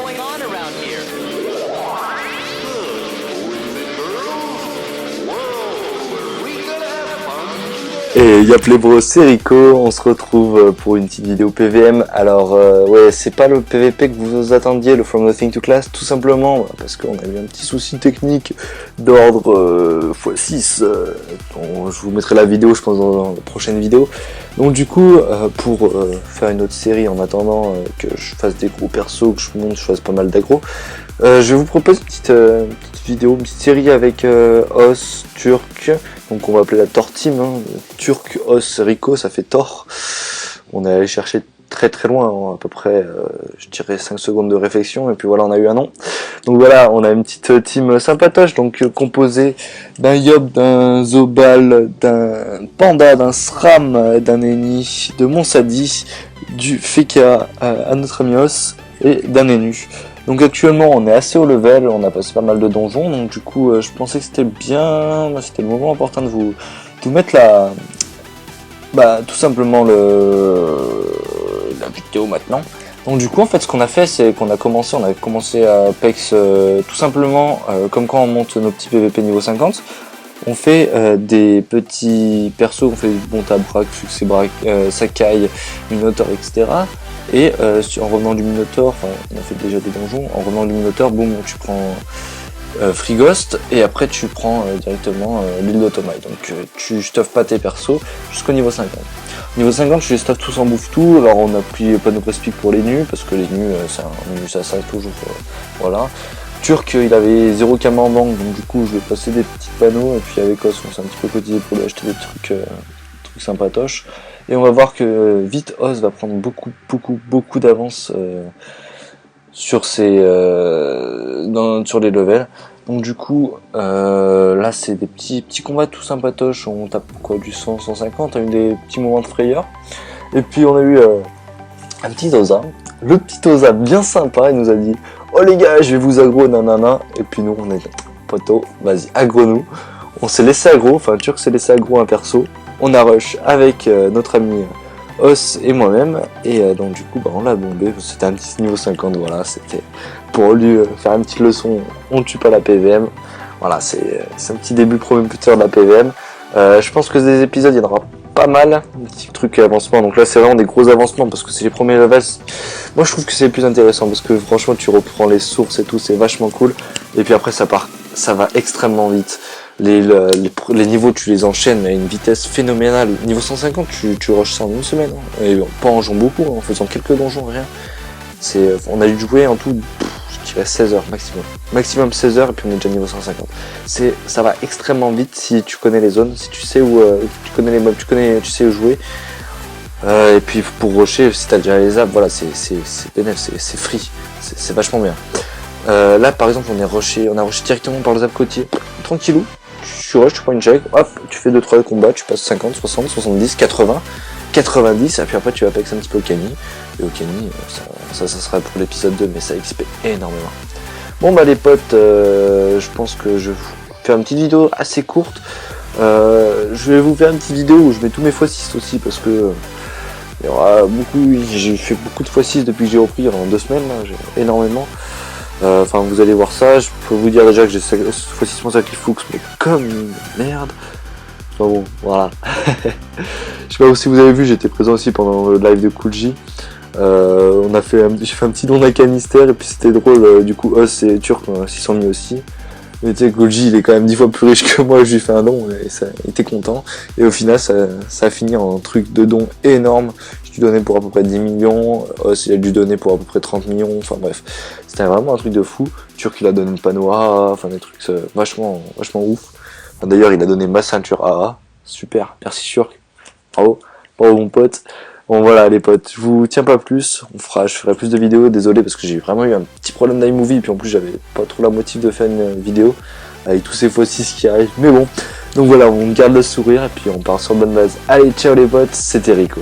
going on around here? Et y'a les bros, c'est Rico, on se retrouve pour une petite vidéo PVM. Alors ouais, c'est pas le PVP que vous attendiez, le From Nothing to Class, tout simplement parce qu'on a eu un petit souci technique d'ordre x6. Je vous mettrai la vidéo, je pense, dans la prochaine vidéo. Donc du coup, pour faire une autre série en attendant que je fasse des gros persos, que je monte, je fasse pas mal d'aggro, je vous propose une petite vidéo, une petite série avec Os, Turc, donc on va appeler la Thor Team, hein. Turc, Os, Rico, ça fait Thor. On est allé chercher très loin, hein, à peu près, je dirais 5 secondes de réflexion, et puis voilà, on a eu un nom. Donc voilà, on a une petite team sympatoche, donc composée d'un Yob, d'un Zobal, d'un Panda, d'un Sram, d'un Eni, de Monsadi, du Feka à notre ami Os, et d'un Enu. Donc actuellement on est assez haut level, on a passé pas mal de donjons, donc du coup je pensais que c'était bien, c'était le moment opportun de vous mettre tout simplement la vidéo maintenant. Donc du coup en fait ce qu'on a fait, c'est qu'on a commencé à Pex tout simplement comme quand on monte nos petits PVP niveau 50. On fait des petits persos, on fait Bonta, Braque, Fux et Braque, Sakai, Minotaur, etc. Et en revenant du Minotaur, enfin on a fait déjà des donjons, en revenant du Minotaur, boum, tu prends Free Ghost, et après tu prends directement l'île d'Automai. Donc tu stuffes pas tes persos jusqu'au niveau 50. Niveau 50, tu les stuffes tous en bouffe tout. Alors on a pris pas de Speak pour les nus, parce que les nus, c'est un nus ça toujours, voilà. Turc, il avait 0 kama en banque, donc du coup je vais passer des petits panneaux, et puis avec Os on s'est un petit peu cotisé pour lui acheter des trucs sympatoches. Et on va voir que vite Os va prendre beaucoup d'avance sur sur les levels. Donc du coup là c'est des petits combats tout sympatoches, on tape quoi du 100, 150, on a eu des petits moments de frayeur. Et puis on a eu un petit Oza, le petit Oza bien sympa, il nous a dit oh les gars je vais vous aggro nanana, et puis nous on est poteau, vas-y aggro nous. On s'est laissé aggro, enfin Turc s'est laissé aggro un perso, on a rush avec notre ami Os et moi-même, et donc du coup on l'a bombé, c'était un petit niveau 50, voilà, c'était pour lui faire une petite leçon, on tue pas la PVM, voilà, c'est un petit début prometteur de la PVM. Je pense que des épisodes il y en aura pas mal, des petits trucs avancement, donc là c'est vraiment des gros avancements parce que c'est les premiers levels. Moi je trouve que c'est le plus intéressant parce que franchement tu reprends les sources et tout, c'est vachement cool, et puis après ça va extrêmement vite. Les niveaux tu les enchaînes à une vitesse phénoménale. Niveau 150 tu rushes ça en une semaine, hein. Et pas en jouant beaucoup, hein, en faisant quelques donjons, rien. On a dû jouer en tout, je dirais 16 heures maximum 16 heures, et puis on est déjà niveau 150. Ça va extrêmement vite si tu connais les zones, si tu sais où tu connais les mobs, tu sais où jouer. Et puis pour rusher, si t'as déjà les apps, voilà, c'est free, c'est vachement bien. Là par exemple on a rushé directement par le zap côtier, tranquillou, tu rushes, tu prends une check, hop, tu fais 2-3 combats, tu passes 50, 60, 70, 80, 90, et puis après tu vas pex un petit peu au Kani, et au Kani, ça sera pour l'épisode 2, mais ça XP énormément. Bon bah les potes, je pense que je vais vous faire une petite vidéo assez courte. Je vais vous faire une petite vidéo où je mets tous mes x6 aussi, parce que il y aura j'ai fait beaucoup de x6 depuis que j'ai repris en 2 semaines, là, j'ai énormément. Enfin vous allez voir ça, je peux vous dire déjà que j'ai x6 mon sacrifice, mais comme une merde. Enfin bon, voilà. Je sais pas si vous avez vu, j'étais présent aussi pendant le live de Coolji. J'ai fait un petit don d'un canister, et puis c'était drôle, du coup Os et Turc s'y sont mis aussi. Mais tu sais, Coolji il est quand même 10 fois plus riche que moi, je lui ai fait un don, et il était content. Et au final ça a fini en truc de don énorme. J'ai dû donner pour à peu près 10 millions, Os il a dû donner pour à peu près 30 millions, enfin bref. C'était vraiment un truc de fou. Turc il a donné une panneau AA, enfin des trucs vachement ouf. Enfin, d'ailleurs il a donné ma ceinture AA, super, merci Turc, bravo mon pote. Bon voilà les potes, je vous tiens pas plus, je ferai plus de vidéos, désolé parce que j'ai vraiment eu un petit problème d'iMovie, et puis en plus j'avais pas trop la motive de faire une vidéo avec tous ces x6 qui arrivent, mais bon. Donc voilà, on garde le sourire et puis on part sur bonne base. Allez, ciao les potes, c'était Rico.